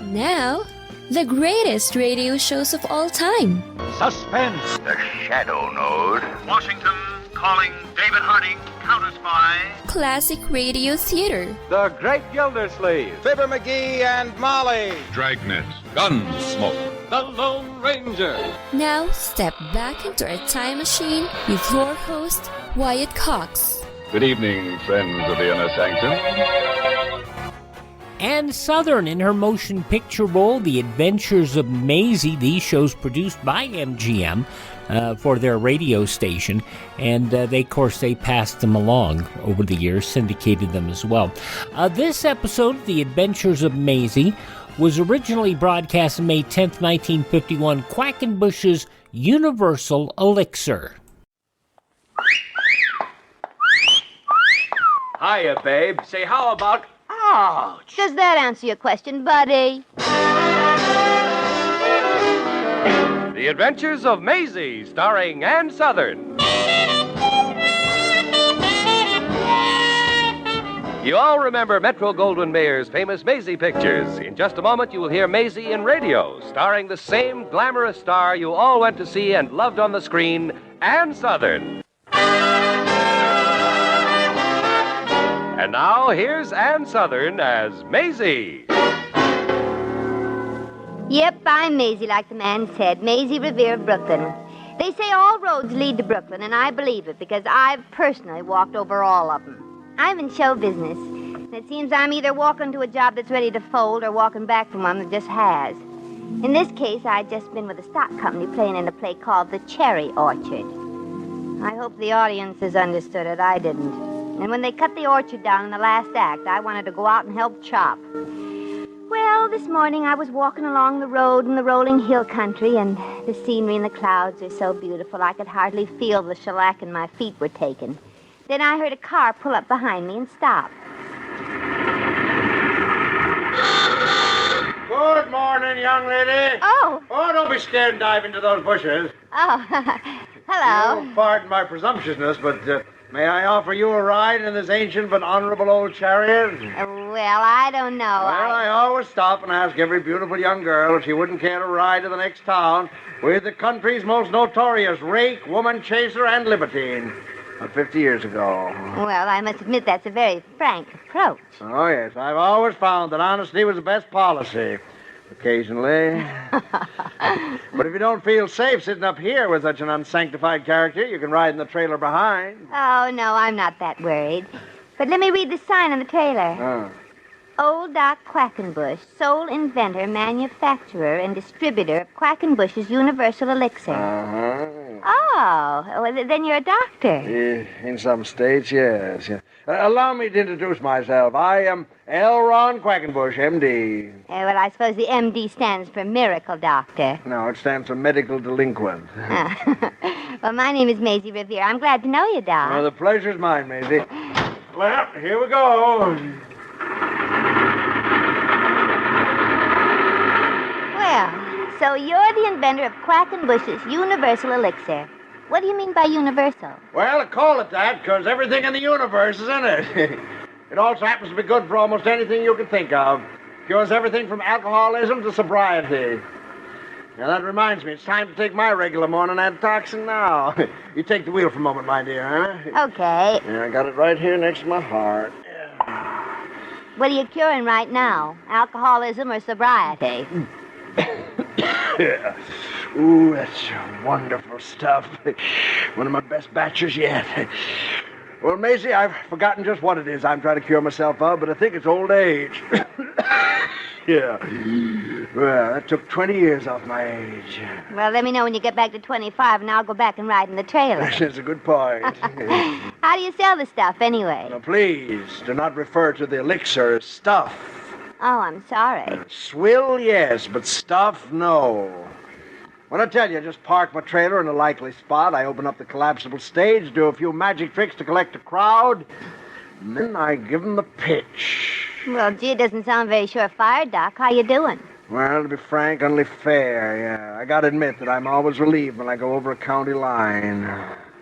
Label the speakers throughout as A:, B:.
A: Now, the greatest radio shows of all time.
B: Suspense.
C: The Shadow Node.
D: Washington calling David Harding, Counter Spy.
A: Classic radio theater.
B: The Great Gildersleeve.
E: Fibber McGee and Molly.
F: Dragnet. Gunsmoke.
B: The Lone Ranger.
A: Now, step back into our time machine with your host, Wyatt Cox.
F: Good evening, friends of the Inner Sanctum.
G: Ann Southern in her motion picture role, The Adventures of Maisie. These shows produced by MGM for their radio station, and they passed them along over the years, syndicated them as well. This episode, The Adventures of Maisie, was originally broadcast on May 10th, 1951, Quakenbush's Universal Elixir.
B: Hiya, babe. Say, how about...
H: Ouch! Does that answer your question, buddy?
B: The Adventures of Maisie, starring Ann Southern. You all remember Metro-Goldwyn-Mayer's famous Maisie pictures. In just a moment, you will hear Maisie in radio, starring the same glamorous star you all went to see and loved on the screen, Ann Southern. And now, here's Ann Southern as Maisie.
H: Yep, I'm Maisie, like the man said. Maisie Revere of Brooklyn. They say all roads lead to Brooklyn, and I believe it because I've personally walked over all of them. I'm in show business, and it seems I'm either walking to a job that's ready to fold or walking back from one that just has. In this case, I'd just been with a stock company playing in a play called The Cherry Orchard. I hope the audience has understood it. I didn't. And when they cut the orchard down in the last act, I wanted to go out and help chop. Well, this morning I was walking along the road in the rolling hill country, and the scenery and the clouds are so beautiful I could hardly feel the shellacking my feet were taking. Then I heard a car pull up behind me and stop.
E: Good morning, young lady.
H: Oh.
E: Oh, don't be scared and dive into those bushes.
H: Oh, hello.
E: You'll pardon my presumptuousness, but may I offer you a ride in this ancient but honorable old chariot?
H: Well, I don't know.
E: Well, I always stop and ask every beautiful young girl if she wouldn't care to ride to the next town with the country's most notorious rake, woman chaser, and libertine. 50 years ago.
H: Well, I must admit that's a very frank approach.
E: Oh, yes. I've always found that honesty was the best policy. Occasionally. But if you don't feel safe sitting up here with such an unsanctified character, you can ride in the trailer behind.
H: Oh, no, I'm not that worried. But let me read the sign on the trailer.
E: Oh.
H: Old Doc Quakenbush, sole inventor, manufacturer, and distributor of Quakenbush's Universal Elixir.
E: Uh-huh.
H: Oh, well, then you're a doctor.
E: In some states, yes. Allow me to introduce myself. I am L. Ron Quakenbush, M.D.
H: Well, I suppose the M.D. stands for Miracle Doctor.
E: No, it stands for Medical Delinquent.
H: Well, my name is Maisie Revere. I'm glad to know you, Doc.
E: Well, the pleasure's mine, Maisie. Well, here we go.
H: Well, so you're the inventor of Quakenbush's Universal Elixir. What do you mean by universal?
E: Well, I call it that because everything in the universe is in it. It also happens to be good for almost anything you can think of. Cures everything from alcoholism to sobriety. Now, that reminds me, it's time to take my regular morning antitoxin now. You take the wheel for a moment, my dear, huh?
H: Okay.
E: Yeah, I got it right here next to my heart.
H: What are you curing right now? Alcoholism or sobriety?
E: Yeah. Ooh, that's wonderful stuff. One of my best batches yet. Well, Maisie, I've forgotten just what it is I'm trying to cure myself of, but I think it's old age. Yeah. Well, that took 20 years off my age.
H: Well, let me know when you get back to 25, and I'll go back and ride in the trailer.
E: That's a good point.
H: How do you sell the stuff, anyway?
E: Now, please, do not refer to the elixir as stuff.
H: Oh, I'm sorry.
E: Swill, yes, but stuff, no. When I tell you, I just park my trailer in a likely spot, I open up the collapsible stage, do a few magic tricks to collect a crowd, and then I give them the pitch.
H: Well, gee, it doesn't sound very surefire, Doc. How you doing?
E: Well, to be frank, only fair, yeah. I gotta admit that I'm always relieved when I go over a county line.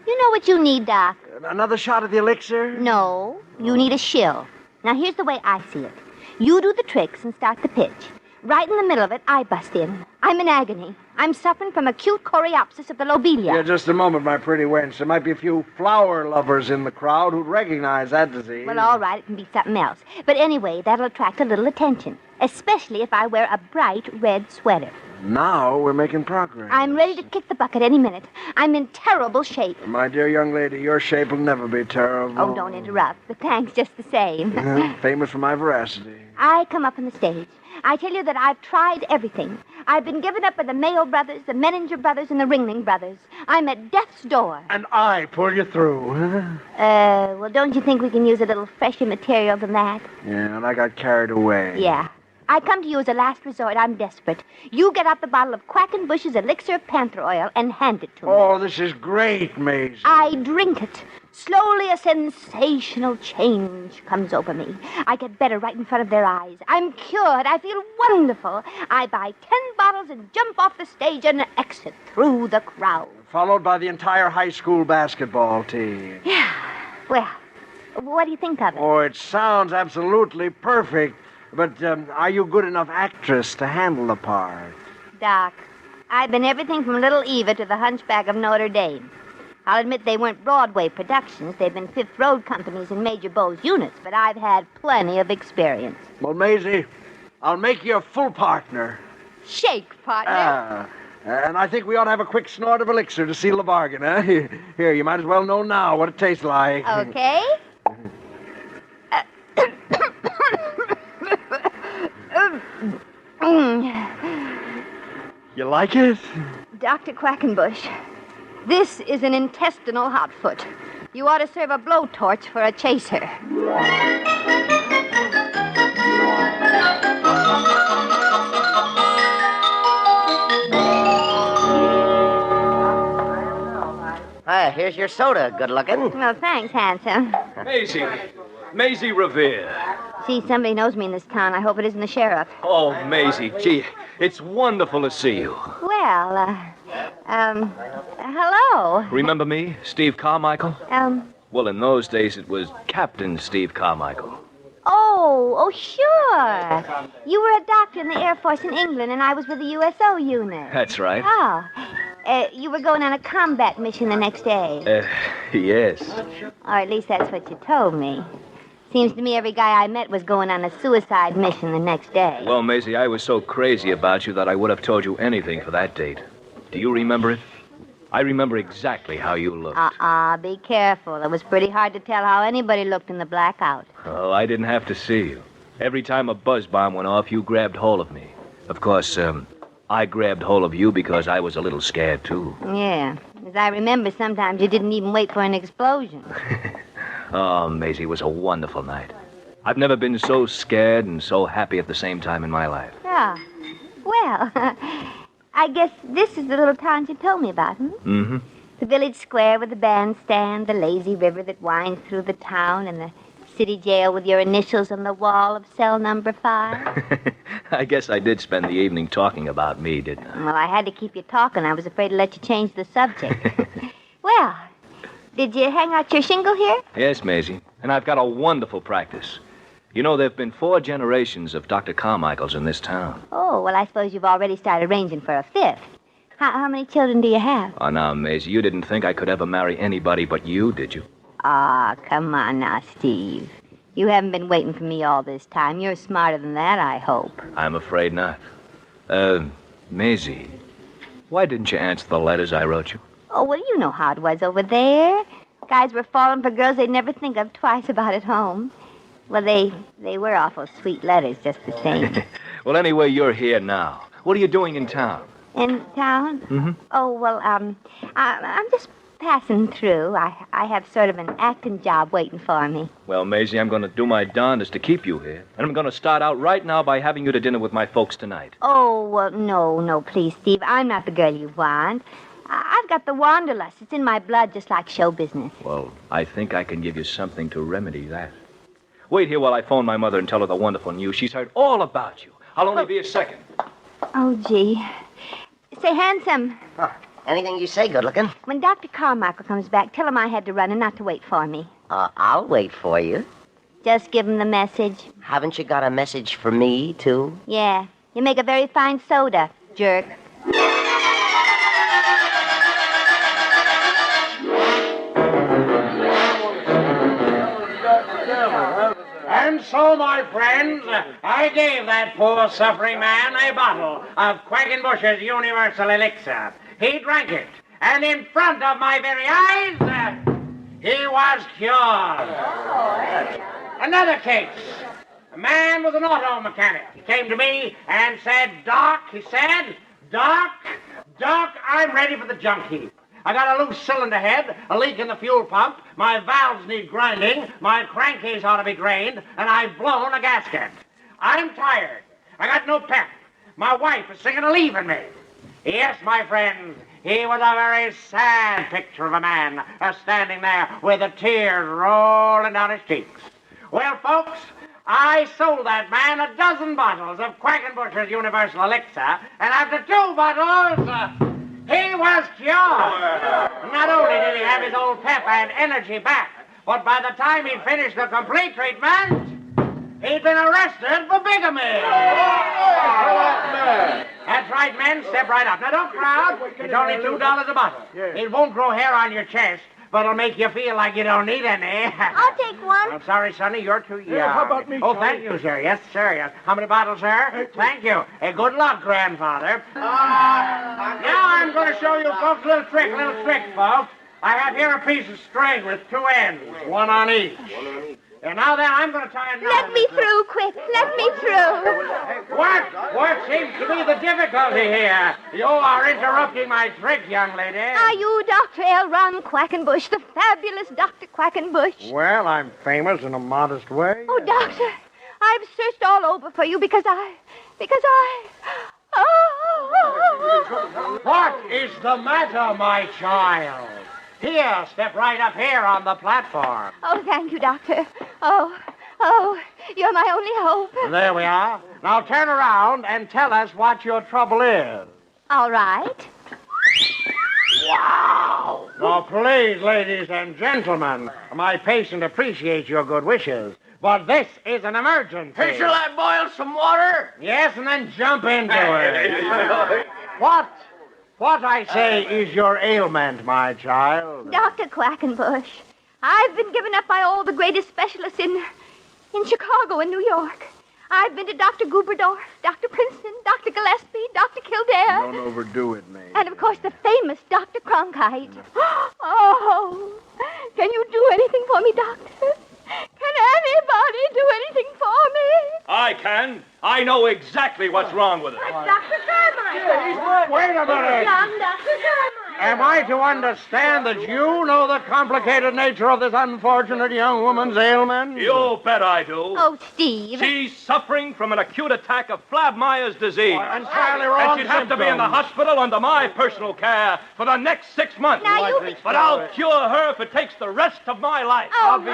H: You know what you need, Doc?
E: Another shot of the elixir?
H: No, you need a shill. Now, here's the way I see it. You do the tricks and start the pitch. Right in the middle of it, I bust in. I'm in agony. I'm suffering from acute choreopsis of the lobelia.
E: Yeah, just a moment, my pretty wench. There might be a few flower lovers in the crowd who'd recognize that disease.
H: Well, all right, it can be something else. But anyway, that'll attract a little attention, especially if I wear a bright red sweater.
E: Now we're making progress.
H: I'm ready to kick the bucket any minute. I'm in terrible shape.
E: My dear young lady, your shape will never be terrible.
H: Oh, don't interrupt. But thanks just the same.
E: Famous for my veracity.
H: I come up on the stage. I tell you that I've tried everything. I've been given up by the Mayo brothers, the Menninger brothers, and the Ringling brothers. I'm at death's door.
E: And I pull you through.
H: Well, don't you think we can use a little fresher material than that?
E: Yeah, and I got carried away.
H: Yeah. I come to you as a last resort. I'm desperate. You get out the bottle of Quakenbush's Elixir of Panther Oil and hand it to me.
E: Oh, this is great, Maisie.
H: I drink it. Slowly, a sensational change comes over me. I get better right in front of their eyes. I'm cured. I feel wonderful. I buy 10 bottles and jump off the stage and exit through the crowd.
E: Followed by the entire high school basketball team.
H: Yeah. Well, what do you think of it?
E: Oh, it sounds absolutely perfect. But are you good enough actress to handle the part?
H: Doc, I've been everything from Little Eva to the Hunchback of Notre Dame. I'll admit they weren't Broadway productions. They've been Fifth Road companies and Major Bowes units, but I've had plenty of experience.
E: Well, Maisie, I'll make you a full partner.
H: Shake, partner.
E: And I think we ought to have a quick snort of Elixir to seal the bargain, huh? Here, you might as well know now what it tastes like.
H: Okay.
E: You like it?
H: Dr. Quakenbush, this is an intestinal hotfoot. You ought to serve a blowtorch for a chaser.
I: Here's your soda, good looking.
H: Well, thanks, handsome.
B: Maisie Revere.
H: Gee, somebody knows me in this town. I hope it isn't the sheriff.
B: Oh, Maisie, gee, it's wonderful to see you.
H: Well, hello.
B: Remember me, Steve Carmichael?
H: Well,
B: in those days it was Captain Steve Carmichael.
H: Oh, sure. You were a doctor in the Air Force in England, and I was with the USO unit.
B: That's right.
H: Oh. You were going on a combat mission the next day.
B: Yes.
H: Or at least that's what you told me. Seems to me every guy I met was going on a suicide mission the next day.
B: Well, Maisie, I was so crazy about you that I would have told you anything for that date. Do you remember it? I remember exactly how you looked.
H: Be careful. It was pretty hard to tell how anybody looked in the blackout.
B: Oh, I didn't have to see you. Every time a buzz bomb went off, you grabbed hold of me. Of course, I grabbed hold of you because I was a little scared, too.
H: Yeah. As I remember, sometimes you didn't even wait for an explosion.
B: Oh, Maisie, it was a wonderful night. I've never been so scared and so happy at the same time in my life.
H: Yeah. Well, I guess this is the little town you told me about,
B: Mm-hmm.
H: The village square with the bandstand, the lazy river that winds through the town, and the city jail with your initials on the wall of cell number 5.
B: I guess I did spend the evening talking about me, didn't I?
H: Well, I had to keep you talking. I was afraid to let you change the subject. Well, did you hang out your shingle here?
B: Yes, Maisie. And I've got a wonderful practice. You know, there have been 4 generations of Dr. Carmichaels in this town.
H: Oh, well, I suppose you've already started arranging for a 5th. How many children do you have?
B: Oh, now, Maisie, you didn't think I could ever marry anybody but you, did you?
H: Come on now, Steve. You haven't been waiting for me all this time. You're smarter than that, I hope.
B: I'm afraid not. Maisie, why didn't you answer the letters I wrote you?
H: Oh, well, you know how it was over there. Guys were falling for girls they'd never think of twice about at home. Well, they were awful sweet letters just the same.
B: Well, anyway, you're here now. What are you doing in town?
H: In town?
B: Mm-hmm.
H: Oh, well, I'm just passing through. I have sort of an acting job waiting for me.
B: Well, Maisie, I'm going to do my darndest to keep you here. And I'm going to start out right now by having you to dinner with my folks tonight.
H: Oh, well, no, please, Steve. I'm not the girl you want. I've got the wanderlust. It's in my blood, just like show business.
B: Well, I think I can give you something to remedy that. Wait here while I phone my mother and tell her the wonderful news. She's heard all about you. I'll only be a second.
H: Oh, gee. Say, handsome.
I: Anything you say, good looking.
H: When Dr. Carmichael comes back, tell him I had to run and not to wait for me.
I: I'll wait for you.
H: Just give him the message.
I: Haven't you got a message for me, too?
H: Yeah. You make a very fine soda, jerk.
E: And so, my friends, I gave that poor suffering man a bottle of Quakenbush's Universal Elixir. He drank it, and in front of my very eyes, he was cured. Another case. A man was an auto mechanic. He came to me and said, Doc, I'm ready for the junk heap. I got a loose cylinder head, a leak in the fuel pump, my valves need grinding, my crankcase ought to be drained, and I've blown a gasket. I'm tired. I got no pep. My wife is thinking of leaving me. Yes, my friends, he was a very sad picture of a man standing there with the tears rolling down his cheeks. Well, folks, I sold that man a dozen bottles of Quakenbush's Universal Elixir, and after 2 bottles, he was cured. Not only did he have his old pep and energy back, but by the time he'd finished the complete treatment, he'd been arrested for bigamy. That's right, men. Step right up. Now, don't crowd. It's only $2 a bottle. It won't grow hair on your chest, but it'll make you feel like you don't need any.
H: I'll take one.
E: I'm sorry, Sonny, you're too young.
J: Yeah, how about me,
E: Oh,
J: Charlie?
E: thank you, sir. Yes, sir. Yes. How many bottles, sir? Thank you. Good luck, grandfather. Now I'm going to show you folks a little trick, folks. I have here a piece of string with 2 ends, one on each. And now then, I'm going to tie a knot.
H: Let me through, quick. Let me through.
E: What seems to be the difficulty here? You are interrupting my trick, young lady.
H: Are you Dr. L. Ron Quakenbush, the fabulous Dr. Quakenbush?
E: Well, I'm famous in a modest way.
H: Oh, doctor, I've searched all over for you because I...
E: What is the matter, my child? Here, step right up here on the platform.
H: Oh, thank you, doctor. Oh, you're my only hope.
E: There we are. Now turn around and tell us what your trouble is.
H: All right.
E: Wow! Now, please, ladies and gentlemen, my patient appreciates your good wishes, but this is an emergency.
J: Hey, shall I boil some water?
E: Yes, and then jump into it. What I say is your ailment, my child.
H: Dr. Quakenbush, I've been given up by all the greatest specialists in Chicago and New York. I've been to Dr. Guberdorf, Dr. Princeton, Dr. Gillespie, Dr. Kildare.
E: Don't overdo it, Maisie.
H: And, of course, the famous Dr. Cronkite. Oh, can you do anything for me, doctor? Can anybody do anything for me?
K: I can. I know exactly what's wrong with it.
H: It's Dr. Carmine.
E: Wait a minute.
H: Young Dr. Carmine.
E: Am I to understand that you know the complicated nature of this unfortunate young woman's ailment?
K: You bet I do.
H: Oh, Steve.
K: She's suffering from an acute attack of Flabmeyer's disease.
E: Entirely wrong
K: And she'd have to be in the
E: symptoms.
K: hospital under my personal care for the next 6 months.
H: Now, you...
K: But I'll cure her if it takes the rest of my life.
H: Oh, no.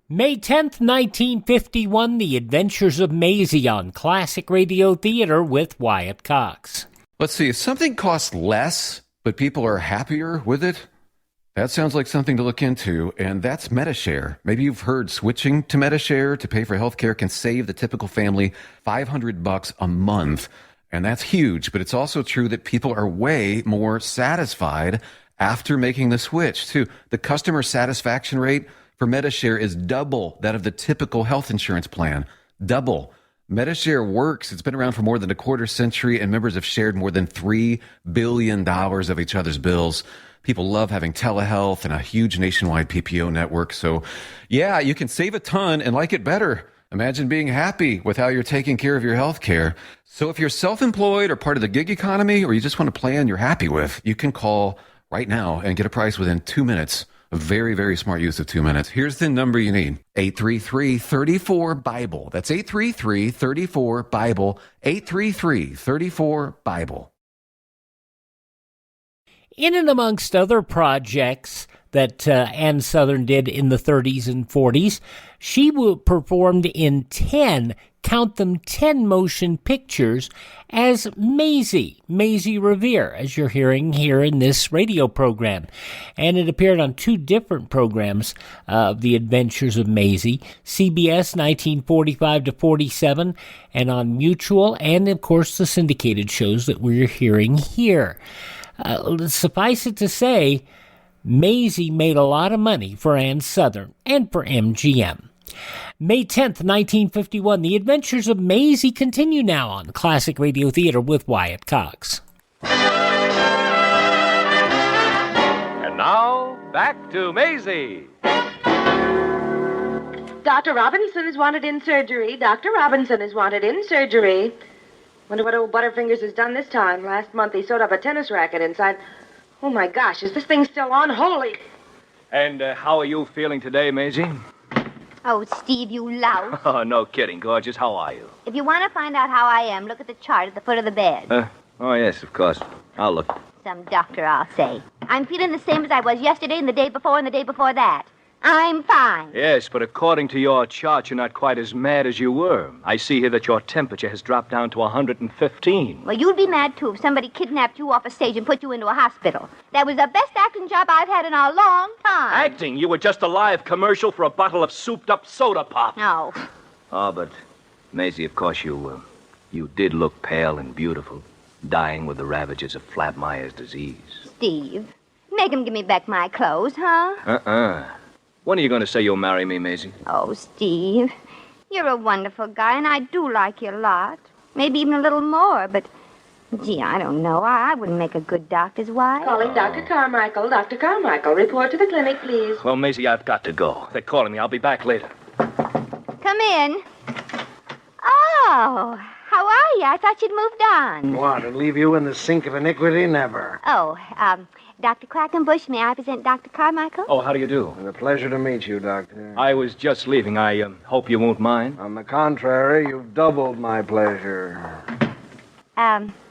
G: May 10th, 1951, The Adventures of Maisie on Classic Radio Theater with Wyatt Cox.
L: Let's see, if something costs less, but people are happier with it, that sounds like something to look into, and that's MediShare. Maybe you've heard switching to MediShare to pay for healthcare can save the typical family $500 a month, and that's huge, but it's also true that people are way more satisfied after making the switch, too. The customer satisfaction rate for MediShare is double that of the typical health insurance plan. Double. MediShare works. It's been around for more than a quarter century, and members have shared more than $3 billion of each other's bills. People love having telehealth and a huge nationwide PPO network. So, yeah, you can save a ton and like it better. Imagine being happy with how you're taking care of your health care. So if you're self-employed or part of the gig economy, or you just want a plan you're happy with, you can call right now and get a price within 2 minutes. A very, very smart use of 2 minutes. Here's the number you need. 833-34-BIBLE. That's 833-34-BIBLE. 833-34-BIBLE.
G: In and amongst other projects that Ann Sothern did in the 30s and 40s, she performed in 10 count them 10 motion pictures as Maisie Revere, as you're hearing here in this radio program. And it appeared on 2 different programs of The Adventures of Maisie, CBS 1945 to 47, and on Mutual, and of course the syndicated shows that we're hearing here. Suffice it to say, Maisie made a lot of money for Ann Sothern and for MGM. May 10th, 1951, The Adventures of Maisie continue now on Classic Radio Theater with Wyatt Cox.
B: And now, back to Maisie.
M: Dr. Robinson is wanted in surgery. Dr. Robinson is wanted in surgery. Wonder what old Butterfingers has done this time. Last month he sewed up a tennis racket inside. Oh, my gosh, is this thing still on? Holy!
K: And how are you feeling today, Maisie?
H: Oh, Steve, you louse.
K: Oh, no kidding, gorgeous. How are you?
H: If you want to find out how I am, look at the chart at the foot of the bed.
K: Oh, yes, of course. I'll look.
H: Some doctor, I'll say. I'm feeling the same as I was yesterday and the day before and the day before that. I'm fine.
K: Yes, but according to your chart, you're not quite as mad as you were. I see here that your temperature has dropped down to 115.
H: Well, you'd be mad, too, if somebody kidnapped you off a stage and put you into a hospital. That was the best acting job I've had in a long time.
K: Acting? You were just a live commercial for a bottle of souped-up soda pop.
H: No.
K: Oh, but, Maisie, of course you did look pale and beautiful, dying with the ravages of Flabmeyer's disease.
H: Steve, make him give me back my clothes, huh?
K: When are you going to say you'll marry me, Maisie?
H: Oh, Steve, you're a wonderful guy, and I do like you a lot. Maybe even a little more, but, gee, I don't know. I wouldn't make a good doctor's wife.
M: Calling Dr. Carmichael. Dr. Carmichael, report to the clinic, please.
K: Well, Maisie, I've got to go. They're calling me. I'll be back later.
H: Come in. Oh, how are you? I thought you'd moved on.
E: What, and leave you in the sink of iniquity? Never.
H: Oh, Dr. Quakenbush, may I present Dr. Carmichael?
K: Oh, how do you do?
E: It's a pleasure to meet you, Doctor.
K: I was just leaving. I hope you won't mind.
E: On the contrary, you've doubled my pleasure.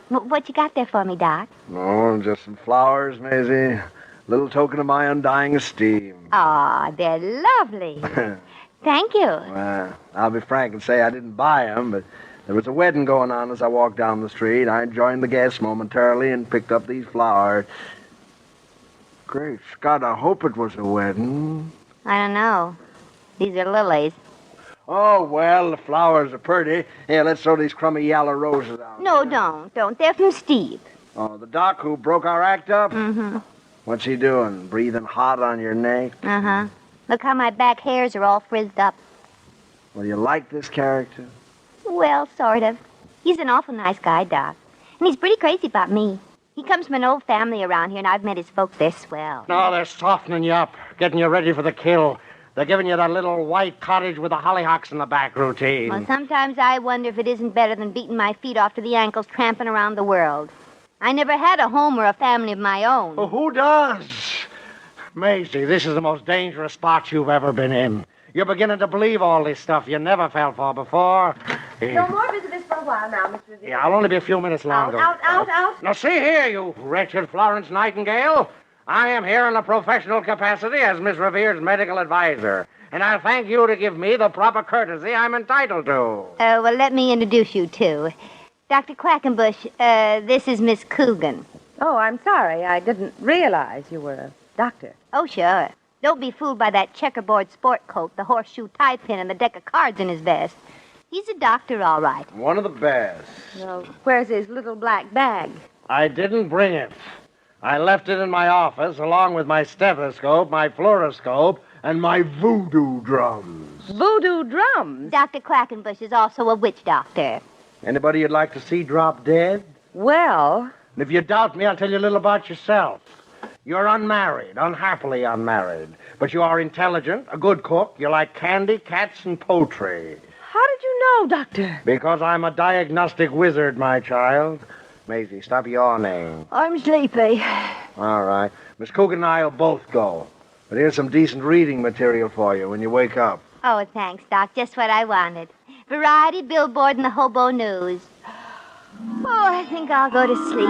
H: What you got there for me, Doc?
E: Oh, just some flowers, Maisie. Little token of my undying esteem.
H: Aw, they're lovely. Thank you.
E: Well, I'll be frank and say I didn't buy them, but there was a wedding going on as I walked down the street. I joined the guests momentarily and picked up these flowers. Great Scott, I hope it was a wedding.
H: I don't know. These are lilies.
E: Oh, well, the flowers are pretty. Here, let's throw these crummy yellow roses out.
H: No, don't. They're from Steve.
E: Oh, the doc who broke our act up?
H: Mm-hmm.
E: What's he doing? Breathing hot on your neck?
H: Uh-huh. Look how my back hairs are all frizzed up.
E: Well, you like this character?
H: Well, sort of. He's an awful nice guy, Doc. And he's pretty crazy about me. He comes from an old family around here, and I've met his folks. They're swell.
E: No, they're softening you up, getting you ready for the kill. They're giving you that little white cottage with the hollyhocks in the back routine.
H: Well, sometimes I wonder if it isn't better than beating my feet off to the ankles tramping around the world. I never had a home or a family of my own.
E: Well, who does? Maisie, this is the most dangerous spot you've ever been in. You're beginning to believe all this stuff you never fell for before.
M: No more visitors for a while now, Mr. Revere.
E: Yeah, I'll only be a few minutes longer.
M: Out.
E: Now, see here, you wretched Florence Nightingale. I am here in a professional capacity as Miss Revere's medical advisor, and I'll thank you to give me the proper courtesy I'm entitled to.
H: Well, let me introduce you two. Dr. Quakenbush, this is Miss Coogan.
M: Oh, I'm sorry. I didn't realize you were a doctor.
H: Oh, sure. Don't be fooled by that checkerboard sport coat, the horseshoe tie pin, and the deck of cards in his vest. He's a doctor, all right.
E: One of the best.
M: Well, where's his little black bag?
E: I didn't bring it. I left it in my office along with my stethoscope, my fluoroscope, and my voodoo drums.
M: Voodoo drums?
H: Dr. Quakenbush is also a witch doctor.
E: Anybody you'd like to see drop dead?
M: Well...
E: And if you doubt me, I'll tell you a little about yourself. You're unmarried, unhappily unmarried. But you are intelligent, a good cook. You like candy, cats, and poultry.
M: How did you know, Doctor?
E: Because I'm a diagnostic wizard, my child. Maisie, stop yawning.
H: I'm sleepy.
E: All right. Miss Coogan and I will both go. But here's some decent reading material for you when you wake up.
H: Oh, thanks, Doc. Just what I wanted. Variety, Billboard, and the Hobo News. Oh, I think I'll go to sleep.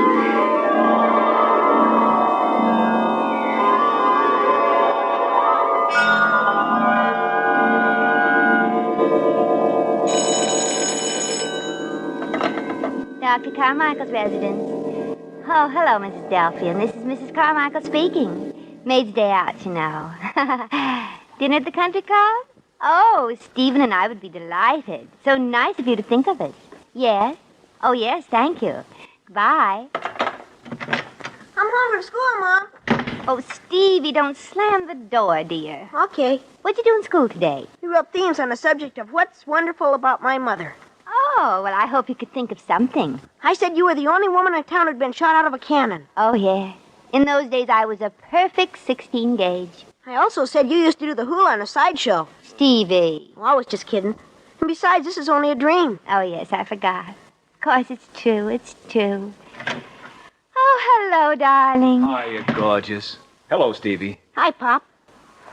H: Dr. Carmichael's residence. Oh, hello, Mrs. Delphian. This is Mrs. Carmichael speaking. Maid's day out, you know. Dinner at the country club? Oh, Stephen and I would be delighted. So nice of you to think of us. Yes? Oh, yes, thank you. Bye.
N: I'm home from school, Mom.
H: Oh, Stevie, don't slam the door, dear.
N: Okay.
H: What'd you do in school today?
N: We wrote themes on the subject of what's wonderful about my mother.
H: Oh, well, I hope you could think of something.
N: I said you were the only woman in town who'd been shot out of a cannon.
H: Oh, yeah. In those days, I was a perfect 16 gauge.
N: I also said you used to do the hula on a sideshow.
H: Stevie.
N: Well, I was just kidding. And besides, this is only a dream.
H: Oh, yes, I forgot. Of course, it's true. It's true. Oh, hello, darling.
K: Hiya, gorgeous. Hello, Stevie.
N: Hi, Pop.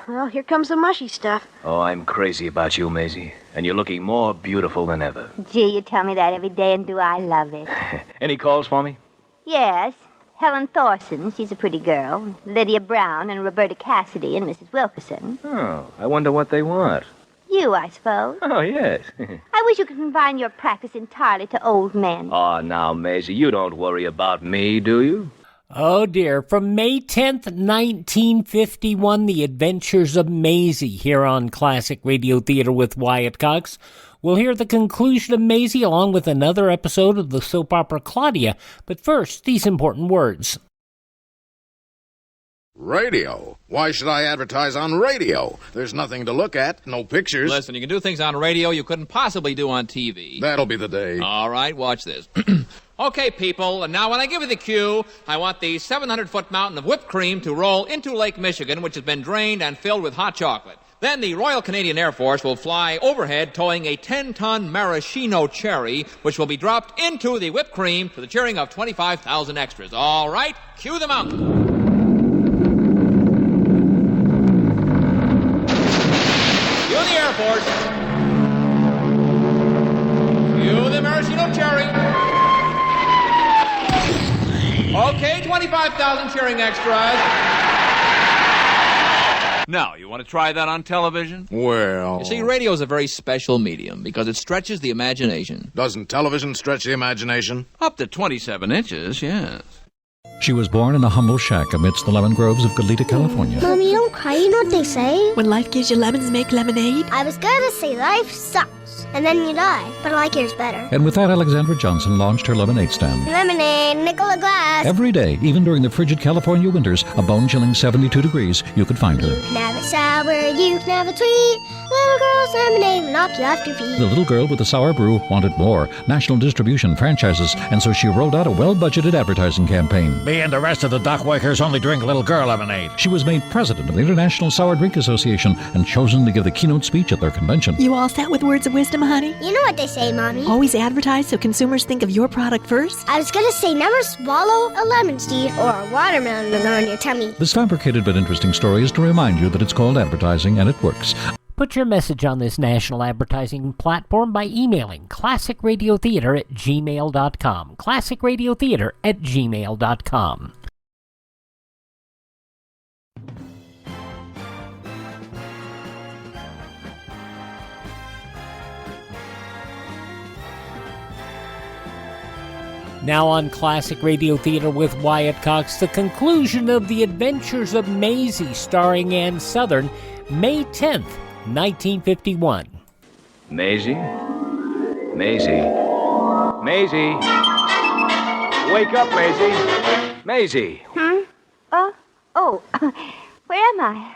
N: Well, here comes the mushy stuff.
K: Oh, I'm crazy about you, Maisie. And you're looking more beautiful than ever.
H: Gee, you tell me that every day, and do I love it.
K: Any calls for me?
H: Yes. Helen Thorson, she's a pretty girl. Lydia Brown and Roberta Cassidy and Mrs. Wilkerson.
K: Oh, I wonder what they want.
H: You, I suppose.
K: Oh, yes.
H: I wish you could confine your practice entirely to old men.
K: Oh, now, Maisie, you don't worry about me, do you?
G: Oh, dear. From May 10th, 1951, The Adventures of Maisie here on Classic Radio Theater with Wyatt Cox. We'll hear the conclusion of Maisie along with another episode of the soap opera Claudia. But first, these important words.
O: Radio? Why should I advertise on radio? There's nothing to look at, no pictures.
P: Listen, you can do things on radio you couldn't possibly do on TV.
O: That'll be the day.
P: All right, watch this. Okay, people, and now when I give you the cue, I want the 700-foot mountain of whipped cream to roll into Lake Michigan, which has been drained and filled with hot chocolate. Then the Royal Canadian Air Force will fly overhead towing a 10-ton maraschino cherry, which will be dropped into the whipped cream to the cheering of 25,000 extras. All right, cue the mountain. Cue the Air Force. Cue the maraschino cherry. Okay, 25,000 cheering extras.
Q: Now, you want to try that on television?
O: Well...
P: You see, radio is a very special medium because it stretches the imagination.
O: Doesn't television stretch the imagination?
Q: Up to 27 inches, yes.
R: She was born in a humble shack amidst the lemon groves of Goleta, California.
S: Mommy, don't cry. You know what they say? When life gives you lemons, make lemonade. I was gonna say life sucks, and then you die. But I like yours better.
R: And with that, Alexandra Johnson launched her lemonade stand.
S: Lemonade, nickel a glass.
R: Every day, even during the frigid California winters, a bone-chilling 72 degrees, you could find her.
S: You can have it sour, you can have it sweet. Little girl's lemonade will knock you off your feet.
R: The little girl with the sour brew wanted more, national distribution, franchises, and so she rolled out a well-budgeted advertising campaign.
T: Me and the rest of the dockworkers only drink little girl lemonade.
R: She was made president of the International Sour Drink Association and chosen to give the keynote speech at their convention.
U: You all set with words of wisdom, honey?
S: You know what they say, Mommy.
U: Always advertise so consumers think of your product first.
S: I was gonna say never swallow a lemon seed or a watermelon on your tummy.
R: This fabricated but interesting story is to remind you that it's called advertising and it works.
G: Put your message on this national advertising platform by emailing classicradiotheater@gmail.com. classicradiotheater@gmail.com. Now on Classic Radio Theater with Wyatt Cox, the conclusion of The Adventures of Maisie, starring Ann Sothern, May 10th, 1951.
K: Maisie? Maisie? Maisie? Wake up, Maisie. Maisie.
H: Oh, where am I?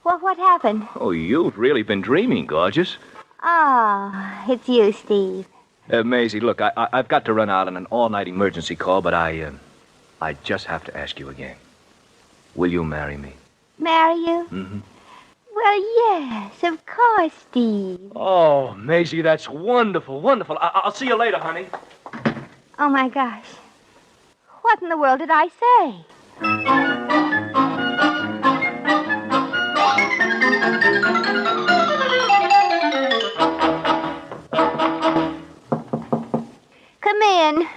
H: What happened?
K: Oh, you've really been dreaming, gorgeous.
H: Oh, it's you, Steve.
K: Maisie, look, I've got to run out on an all-night emergency call, but I just have to ask you again. Will you marry me?
H: Marry you?
K: Mm-hmm.
H: Well, yes, of course, Steve.
K: Oh, Maisie, that's wonderful, wonderful. I'll see you later, honey.
H: Oh, my gosh. What in the world did I say? Come in.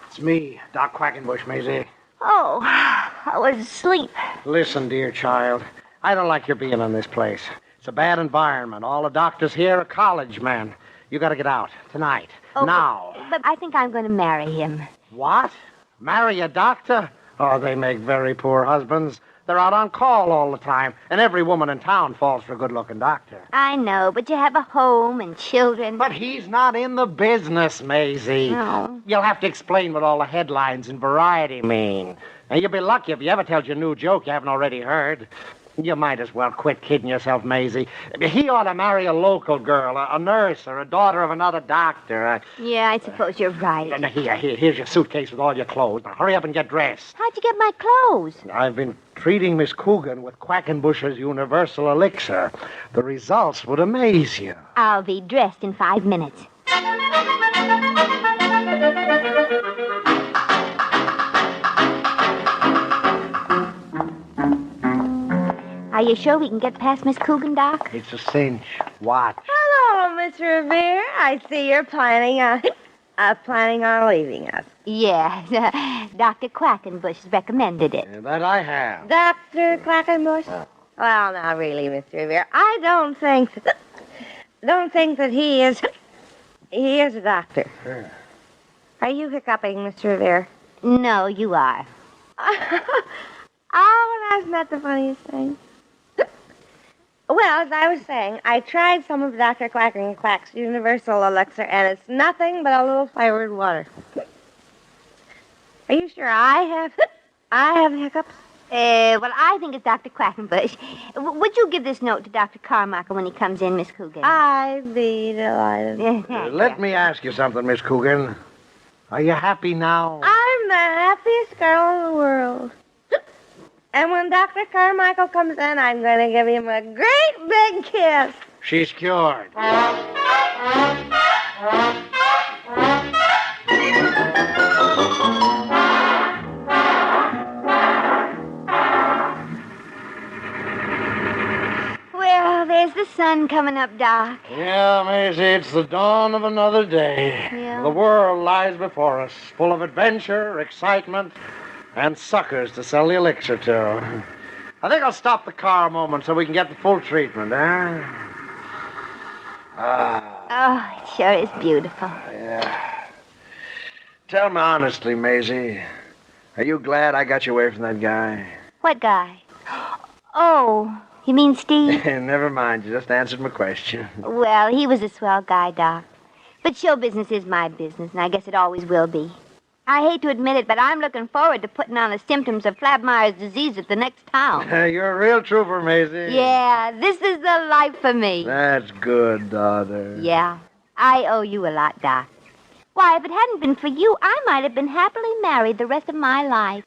E: It's me, Doc Quakenbush, Maisie.
H: Oh, I was asleep.
E: Listen, dear child, I don't like your being in this place. It's a bad environment. All the doctors here are college men. You got to get out tonight.
H: Oh,
E: now.
H: But I think I'm going to marry him.
E: What? Marry a doctor? Oh, they make very poor husbands. They're out on call all the time, and every woman in town falls for a good-looking doctor.
H: I know, but you have a home and children.
E: But he's not in the business, Maisie.
H: No.
E: You'll have to explain what all the headlines in Variety mean. And you'll be lucky if he ever tells you a new joke you haven't already heard. You might as well quit kidding yourself, Maisie. He ought to marry a local girl, a nurse, or a daughter of another doctor.
H: Yeah, I suppose you're right.
E: Now, here's your suitcase with all your clothes. Now, hurry up and get dressed.
H: How'd you get my clothes?
E: I've been treating Miss Coogan with Quakenbush's Universal Elixir. The results would amaze you.
H: I'll be dressed in 5 minutes. Are you sure we can get past Miss Coogan, Doc?
E: It's a cinch. Watch.
M: Hello, Miss Revere. I see you're planning on leaving us.
H: Yeah, Dr. Quakenbush has recommended it.
E: Yeah, that I have.
M: Dr. Quakenbush? Well, now, really, Mr. Revere, I don't think that he is a doctor.
E: Sure.
M: Are you hiccuping, Mr. Revere?
H: No, you are.
M: Oh, that's not the funniest thing. Well, as I was saying, I tried some of Dr. Quack's Universal Elixir, and it's nothing but a little flavored water. Are you sure I have hiccups?
H: Well, I think it's Dr. Quakenbush. Would you give this note to Dr. Carmichael when he comes in, Miss Coogan?
M: I'd be delighted.
E: Let me ask you something, Miss Coogan. Are you happy now?
M: I'm the happiest girl in the world. And when Dr. Carmichael comes in, I'm going to give him a great big kiss.
E: She's cured.
H: Well, there's the sun coming up, Doc.
E: Yeah, Maisie, it's the dawn of another day.
H: Yeah.
E: The world lies before us, full of adventure, excitement, and suckers to sell the elixir to. I think I'll stop the car a moment so we can get the full treatment, eh?
H: Oh, it sure is beautiful.
E: Yeah. Tell me honestly, Maisie, are you glad I got you away from that guy?
H: What guy? Oh, you mean Steve?
E: Never mind, you just answered my question.
H: Well, he was a swell guy, Doc. But show business is my business, and I guess it always will be. I hate to admit it, but I'm looking forward to putting on the symptoms of Flabmeyer's disease at the next town.
E: You're a real trooper, Maisie.
H: Yeah, this is the life for me.
E: That's good, daughter.
H: Yeah, I owe you a lot, Doc. Why, if it hadn't been for you, I might have been happily married the rest of my life.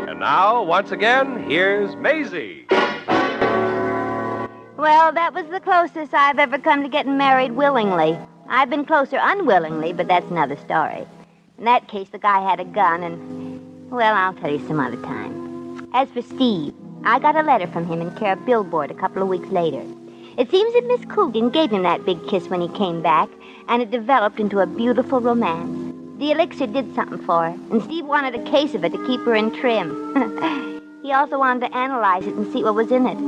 B: And now, once again, here's Maisie.
H: Well, that was the closest I've ever come to getting married willingly. I've been closer unwillingly, but that's another story. In that case, the guy had a gun, and, well, I'll tell you some other time. As for Steve, I got a letter from him in care of Billboard a couple of weeks later. It seems that Miss Coogan gave him that big kiss when he came back, and it developed into a beautiful romance. The elixir did something for her, and Steve wanted a case of it to keep her in trim. He also wanted to analyze it and see what was in it.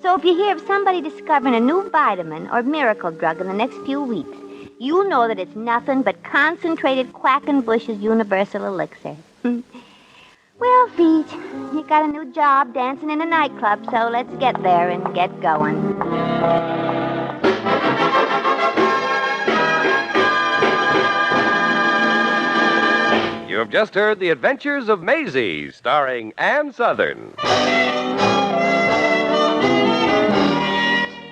H: So if you hear of somebody discovering a new vitamin or miracle drug in the next few weeks, you'll know that it's nothing but concentrated Quakenbush's Universal Elixir. Well, Pete, you got a new job dancing in a nightclub, so let's get there and get going.
B: You have just heard The Adventures of Maisie, starring Ann Sothern.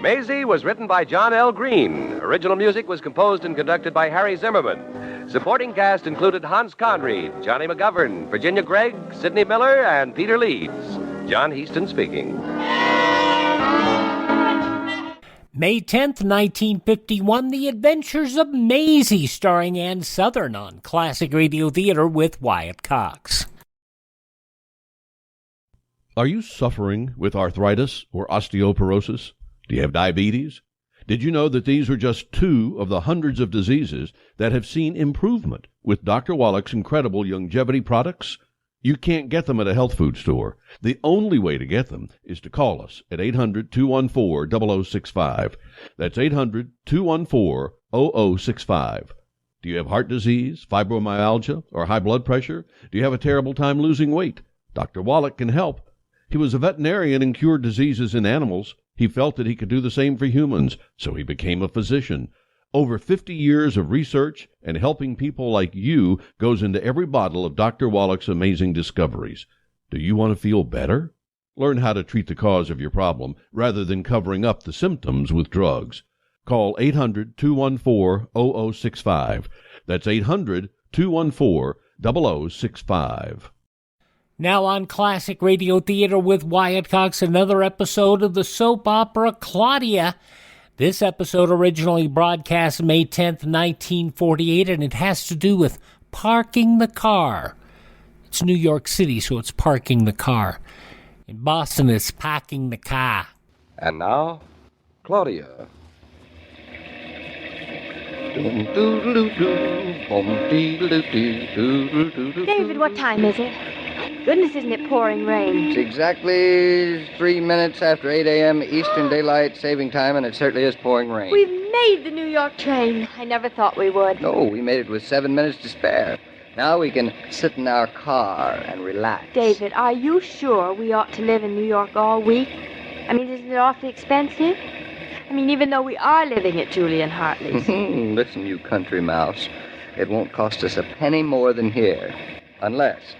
B: Maisie was written by John L. Green. Original music was composed and conducted by Harry Zimmerman. Supporting cast included Hans Conried, Johnny McGovern, Virginia Gregg, Sidney Miller, and Peter Leeds. John Heaston speaking.
G: May 10th, 1951, The Adventures of Maisie, starring Ann Sothern on Classic Radio Theater with Wyatt Cox.
C: Are you suffering with arthritis or osteoporosis? Do you have diabetes? Did you know that these are just two of the hundreds of diseases that have seen improvement with Dr. Wallach's incredible longevity products? You can't get them at a health food store. The only way to get them is to call us at 800-214-0065. That's 800-214-0065. Do you have heart disease, fibromyalgia, or high blood pressure? Do you have a terrible time losing weight? Dr. Wallach can help. He was a veterinarian and cured diseases in animals. He felt that he could do the same for humans, so he became a physician. Over 50 years of research and helping people like you goes into every bottle of Dr. Wallach's amazing discoveries. Do you want to feel better? Learn how to treat the cause of your problem rather than covering up the symptoms with drugs. Call 800-214-0065. That's 800-214-0065.
G: Now on Classic Radio Theater with Wyatt Cox, another episode of the soap opera Claudia. This episode originally broadcast May 10th, 1948, and it has to do with parking the car. It's New York City, so it's parking the car. In Boston, it's packing the car.
D: And now, Claudia.
M: David, what time is it? Goodness, isn't it pouring rain?
V: It's exactly 3 minutes after 8 a.m. Eastern Daylight Saving Time, and it certainly is pouring rain.
M: We've made the New York train. I never thought we would.
V: No, we made it with 7 minutes to spare. Now we can sit in our car and relax.
M: David, are you sure we ought to live in New York all week? I mean, isn't it awfully expensive? I mean, even though we are living at Julian Hartley's.
V: Listen, you country mouse. It won't cost us a penny more than here. Unless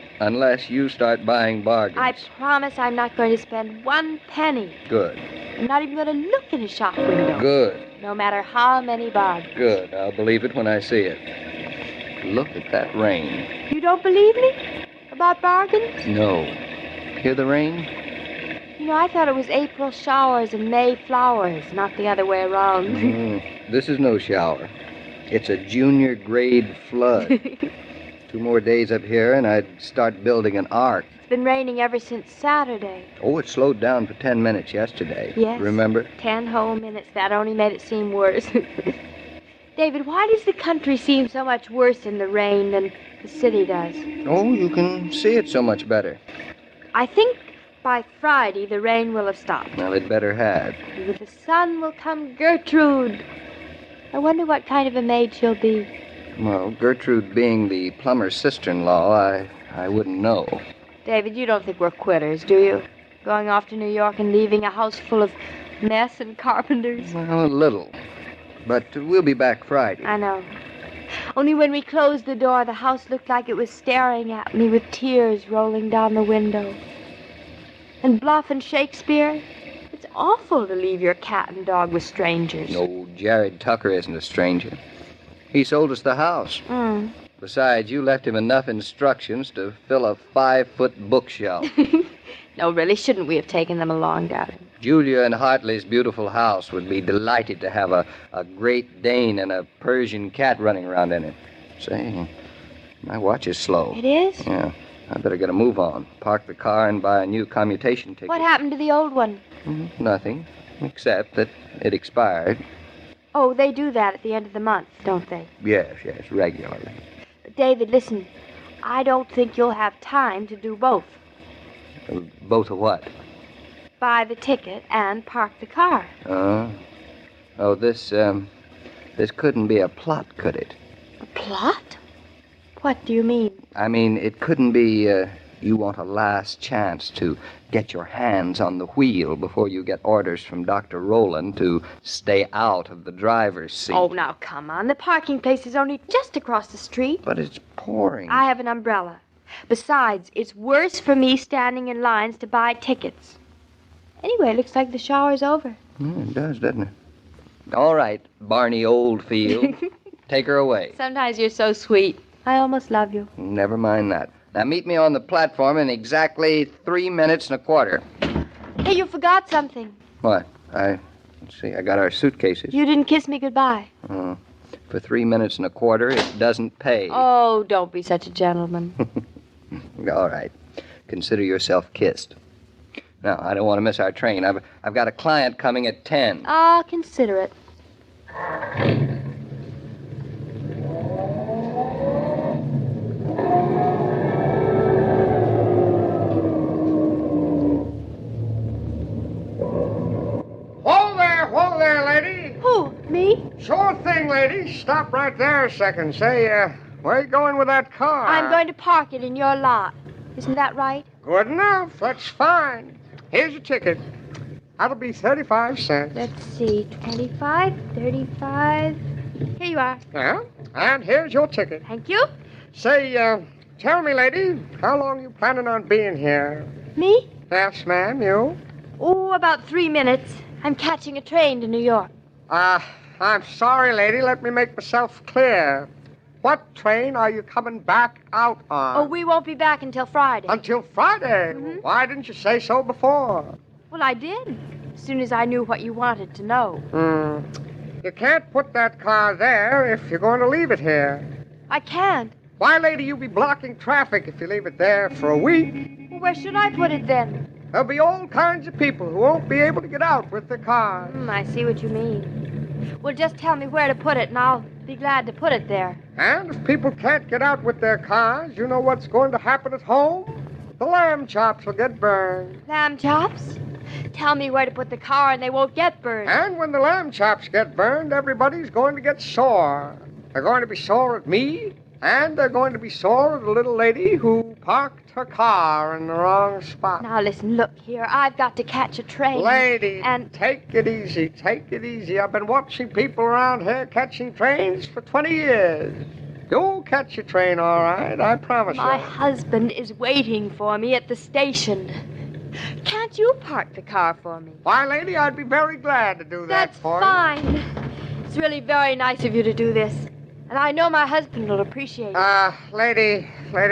V: you start buying bargains.
M: I promise I'm not going to spend 1 penny.
V: Good.
M: I'm not even going to look in a shop window.
V: Good.
M: No matter how many bargains.
V: Good. I'll believe it when I see it. Look at that rain.
M: You don't believe me? About bargains?
V: No. Hear the rain?
M: You know, I thought it was April showers and May flowers, not the other way around.
V: This is no shower. It's a junior grade flood. 2 more days up here, and I'd start building an ark.
M: It's been raining ever since Saturday.
V: Oh, it slowed down for 10 minutes yesterday.
M: Yes.
V: Remember?
M: 10 whole minutes. That only made it seem worse. David, why does the country seem so much worse in the rain than the city does?
V: Oh, you can see it so much better.
M: I think by Friday the rain will have stopped.
V: Well, it better had.
M: And with the sun will come Gertrude. I wonder what kind of a maid she'll be.
V: Well, Gertrude being the plumber's sister-in-law, I wouldn't know.
M: David, you don't think we're quitters, do you? Going off to New York and leaving a house full of mess and carpenters?
V: Well, a little. But we'll be back Friday.
M: I know. Only when we closed the door, the house looked like it was staring at me with tears rolling down the window. And Bluff and Shakespeare, it's awful to leave your cat and dog with strangers.
V: No, Jared Tucker isn't a stranger. He sold us the house. Besides, you left him enough instructions to fill a 5-foot bookshelf.
M: No, really, shouldn't we have taken them along, darling?
V: Julia and Hartley's beautiful house would be delighted to have a Great Dane and a Persian cat running around in it. Say, my watch is slow.
M: It is?
V: Yeah. I better get a move on. Park the car and buy a new commutation ticket.
M: What happened to the old one?
V: Nothing, except that it expired.
M: Oh, they do that at the end of the month, don't they?
V: Yes, regularly.
M: But David, listen, I don't think you'll have time to do both.
V: Both of what?
M: Buy the ticket and park the car.
V: Oh, this couldn't be a plot, could it?
M: A plot? What do you mean?
V: I mean, it couldn't be, you want a last chance to get your hands on the wheel before you get orders from Dr. Rowland to stay out of the driver's seat.
M: Oh, now, come on. The parking place is only just across the street.
V: But it's pouring.
M: I have an umbrella. Besides, it's worse for me standing in lines to buy tickets. Anyway, it looks like the shower's over.
V: It does, doesn't it? All right, Barney Oldfield. Take her away.
M: Sometimes you're so sweet. I almost love you.
V: Never mind that. Now meet me on the platform in exactly 3 minutes and a quarter.
M: Hey, you forgot something.
V: What? Let's see, I got our suitcases.
M: You didn't kiss me goodbye.
V: For 3 minutes and a quarter, it doesn't pay.
M: Oh, don't be such a gentleman.
V: All right. Consider yourself kissed. Now, I don't want to miss our train. I've got a client coming at 10.
M: I'll consider it.
E: there, lady.
N: Who? Me?
E: Sure thing, lady. Stop right there a second. Say, where are you going with that car?
N: I'm going to park it in your lot. Isn't that right?
E: Good enough. That's fine. Here's your ticket. That'll be 35 cents.
N: Let's see. 25, 35. Here you are.
E: Yeah? And here's your ticket.
N: Thank you.
E: Say, tell me, lady, how long you planning on being here?
N: Me?
E: Yes, ma'am, you?
N: Oh, about 3 minutes. I'm catching a train to New York.
E: I'm sorry, lady. Let me make myself clear. What train are you coming back out on?
N: Oh, we won't be back until Friday.
E: Until Friday?
N: Mm-hmm.
E: Why didn't you say so before?
N: Well, I did. As soon as I knew what you wanted to know.
E: You can't put that car there if you're going to leave it here.
N: I can't.
E: Why, lady, you'll be blocking traffic if you leave it there for a week.
N: Well, where should I put it then?
E: There'll be all kinds of people who won't be able to get out with their cars.
N: I see what you mean. Well, just tell me where to put it, and I'll be glad to put it there.
E: And if people can't get out with their cars, you know what's going to happen at home? The lamb chops will get burned.
N: Lamb chops? Tell me where to put the car, and they won't get burned.
E: And when the lamb chops get burned, everybody's going to get sore. They're going to be sore at me, and they're going to be sore at the little lady who parked her car in the wrong spot.
N: Now, listen, look here. I've got to catch a train.
E: Lady,
N: and
E: take it easy. Take it easy. I've been watching people around here catching trains for 20 years. You'll catch your train, all right, I promise you.
N: My husband is waiting for me at the station. Can't you park the car for me?
E: Why, lady, I'd be very glad to do that for you.
N: That's fine. It's really very nice of you to do this. And I know my husband will appreciate it.
E: Lady,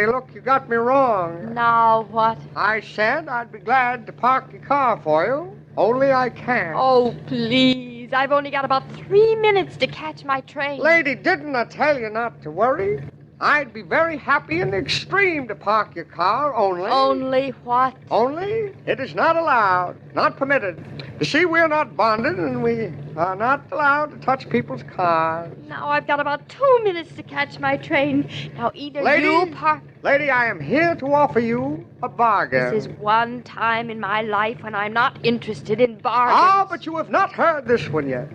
E: look, you got me wrong.
N: Now what?
E: I said I'd be glad to park your car for you, only I can't.
N: Oh, please. I've only got about 3 minutes to catch my train.
E: Lady, didn't I tell you not to worry? I'd be very happy in the extreme to park your car, only...
N: Only what?
E: Only it is not allowed, not permitted. You see, we're not bonded, and we are not allowed to touch people's cars.
N: Now I've got about 2 minutes to catch my train. Now either you park...
E: Lady, I am here to offer you a bargain.
N: This is one time in my life when I'm not interested in bargains.
E: But you have not heard this one yet.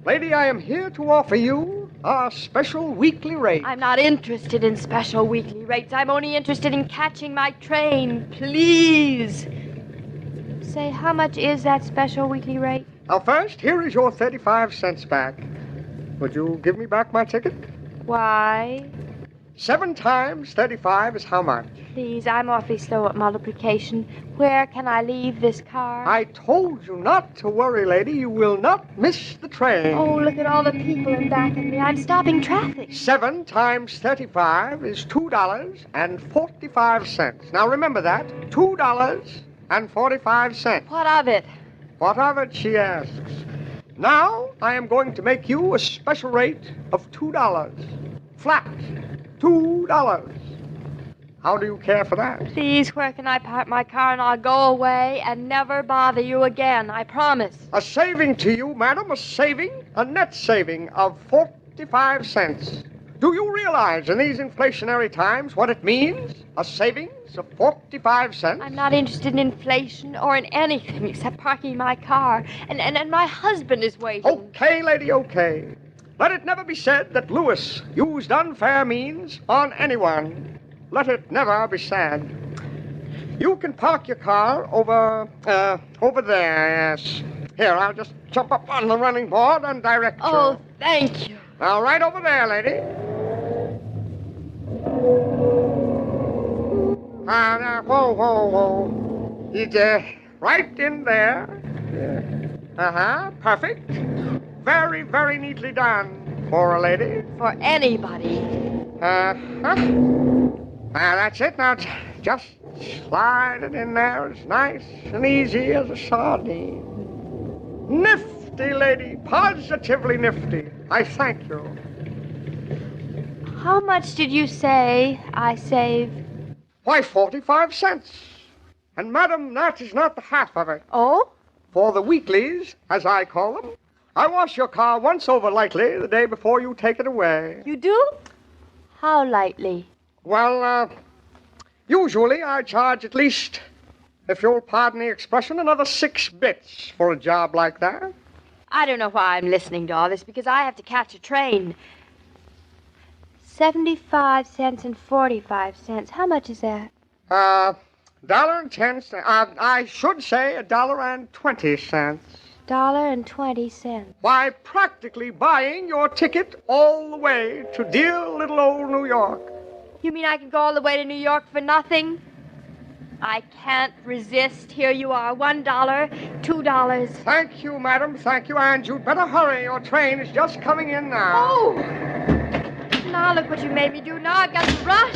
E: Lady, I am here to offer you a special weekly rate.
N: I'm not interested in special weekly rates. I'm only interested in catching my train. Please. Say, how much is that special weekly rate?
E: Now, first, here is your 35 cents back. Would you give me back my ticket?
N: Why?
E: 7 times 35 is how much?
N: Please, I'm awfully slow at multiplication. Where can I leave this car?
E: I told you not to worry, lady. You will not miss the train.
N: Oh, look at all the people in back of me. I'm stopping traffic.
E: 7 times 35 is $2.45. Now, remember that. $2.45.
N: What of it?
E: What of it, she asks. Now, I am going to make you a special rate of $2. Flat. $2. How do you care for that?
N: Please, where can I park my car and I'll go away and never bother you again, I promise.
E: A saving to you, madam, a net saving of 45 cents. Do you realize in these inflationary times what it means? A savings of 45 cents?
N: I'm not interested in inflation or in anything except parking my car. And my husband is waiting.
E: Okay, lady, okay. Let it never be said that Lewis used unfair means on anyone. Let it never be said. You can park your car over there, yes. Here, I'll just jump up on the running board and direct you.
N: Oh, thank you.
E: Now, right over there, lady. Whoa. It's right in there. Perfect. Very, very neatly done for a lady.
N: For anybody.
E: That's it. Now, just slide it in there as nice and easy as a sardine. Nifty, lady. Positively nifty. I thank you.
N: How much did you say I save?
E: Why, 45 cents. And, madam, that is not the half of it.
N: Oh?
E: For the weeklies, as I call them, I wash your car once over lightly the day before you take it away.
N: You do? How lightly?
E: Well, usually I charge at least, if you'll pardon the expression, another 6 bits for a job like that.
N: I don't know why I'm listening to all this, because I have to catch a train. 75 cents and 45 cents. How much is that?
A: $1.10. I should say $1.20.
N: $1.20.
A: Why, practically buying your ticket all the way to dear little old New York.
N: You mean I can go all the way to New York for nothing? I can't resist. Here you are, $1, $2.
A: Thank you, madam, thank you. And you'd better hurry. Your train is just coming in now.
N: Oh! Now look what you made me do. Now I've got to rush.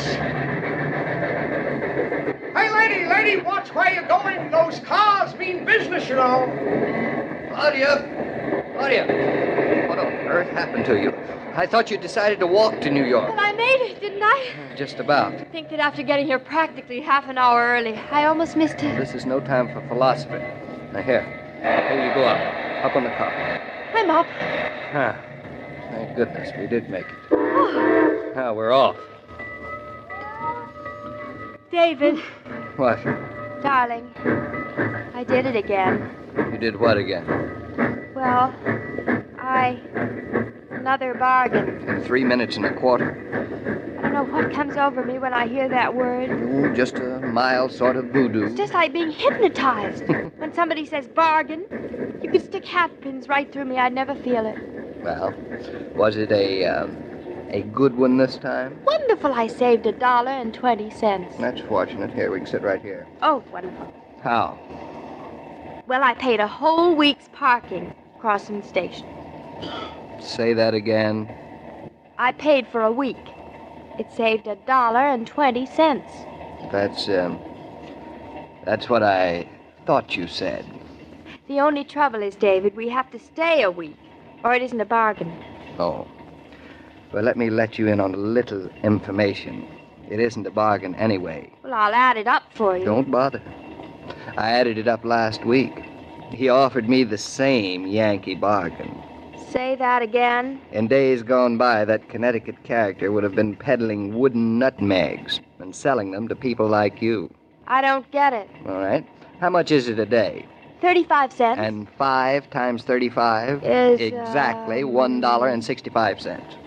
A: Hey, lady, watch where you're going. Those cars mean business, you know.
V: Claudia! What on earth happened to you? I thought you decided to walk to New York.
N: Well, I made it, didn't I?
V: Just about.
N: I think that after getting here practically half an hour early, I almost missed it.
V: This is no time for philosophy. Now, here you go up on the car.
N: I'm up.
V: Thank goodness we did make it. Now we're off.
N: David.
V: What?
N: Darling, I did it again.
V: You did what again?
N: Well, another bargain.
V: In 3 minutes and a quarter.
N: I don't know what comes over me when I hear that word.
V: Ooh, just a mild sort of voodoo.
N: It's just like being hypnotized. When somebody says bargain, you could stick hatpins right through me. I'd never feel it.
V: Well, was it a good one this time?
N: Wonderful. I saved $1.20.
V: That's fortunate. Here, we can sit right here.
N: Oh, wonderful.
V: How?
N: Well, I paid a whole week's parking crossing the station.
V: Say that again.
N: I paid for a week. It saved $1.20.
V: That's what I thought you said.
N: The only trouble is, David, we have to stay a week, or it isn't a bargain.
V: Oh. Well, let me let you in on a little information. It isn't a bargain anyway.
N: Well, I'll add it up for you.
V: Don't bother. I added it up last week. He offered me the same Yankee bargain.
N: Say that again.
V: In days gone by, that Connecticut character would have been peddling wooden nutmegs and selling them to people like you.
N: I don't get it.
V: All right. How much is it a day?
N: 35 cents.
V: And 5 times 35?
N: Is...
V: exactly $1.65.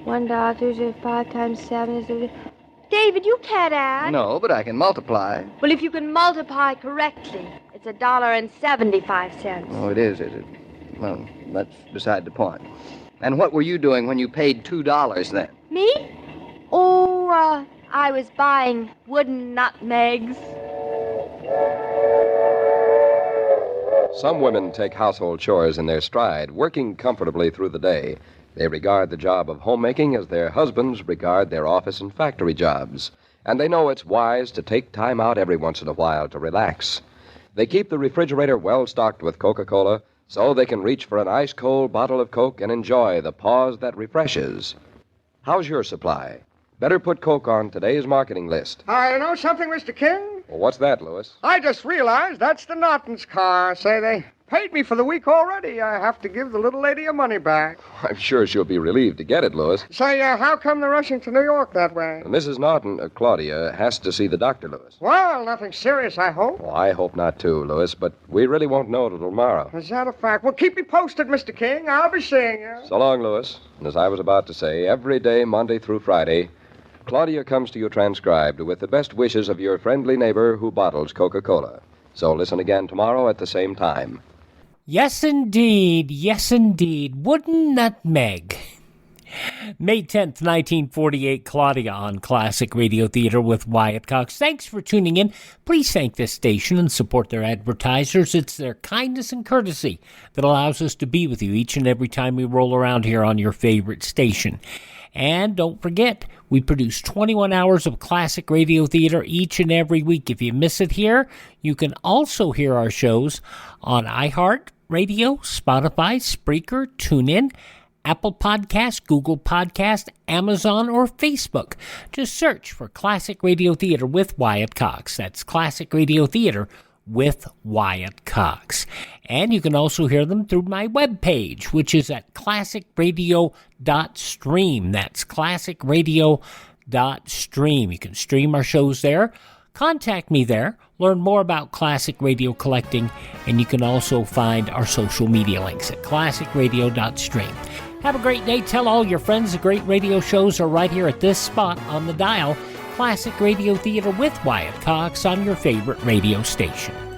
N: $1.35 times 7 is... David, you can't add.
V: No, but I can multiply.
N: Well, if you can multiply correctly, it's $1.75.
V: Oh, it is it? Well, that's beside the point. And what were you doing when you paid $2 then?
N: Me? Oh, I was buying wooden nutmegs.
D: Some women take household chores in their stride, working comfortably through the day. They regard the job of homemaking as their husbands regard their office and factory jobs. And they know it's wise to take time out every once in a while to relax. They keep the refrigerator well stocked with Coca-Cola so they can reach for an ice-cold bottle of Coke and enjoy the pause that refreshes. How's your supply? Better put Coke on today's marketing list.
A: You know something, Mr. King?
D: Well, what's that, Louis?
A: I just realized that's the Norton's car. Say, they paid me for the week already. I have to give the little lady her money back.
D: I'm sure she'll be relieved to get it, Louis.
A: Say, how come they're rushing to New York that way?
D: Mrs. Norton, Claudia, has to see the doctor, Louis.
A: Well, nothing serious, I hope.
D: Well, I hope not, too, Louis, but we really won't know till tomorrow.
A: Is that a fact? Well, keep me posted, Mr. King. I'll be seeing you.
D: So long, Louis. And as I was about to say, every day, Monday through Friday, Claudia comes to you transcribed with the best wishes of your friendly neighbor who bottles Coca-Cola. So listen again tomorrow at the same time.
G: Yes, indeed. Yes, indeed. Wooden nutmeg. May 10th, 1948, Claudia on Classic Radio Theater with Wyatt Cox. Thanks for tuning in. Please thank this station and support their advertisers. It's their kindness and courtesy that allows us to be with you each and every time we roll around here on your favorite station. And don't forget, we produce 21 hours of classic radio theater each and every week. If you miss it here, you can also hear our shows on iHeart Radio, Spotify, Spreaker, TuneIn, Apple Podcast, Google Podcast, Amazon, or Facebook. Just search for Classic Radio Theater with Wyatt Cox. That's Classic Radio Theater with Wyatt Cox. And you can also hear them through my webpage, which is at classicradio.stream. That's classicradio.stream. You can stream our shows there. contact me there. Learn more about classic radio collecting, and you can also find our social media links at classicradio.stream. Have a great day. Tell all your friends the great radio shows are right here at this spot on the dial. Classic Radio Theater with Wyatt Cox on your favorite radio station.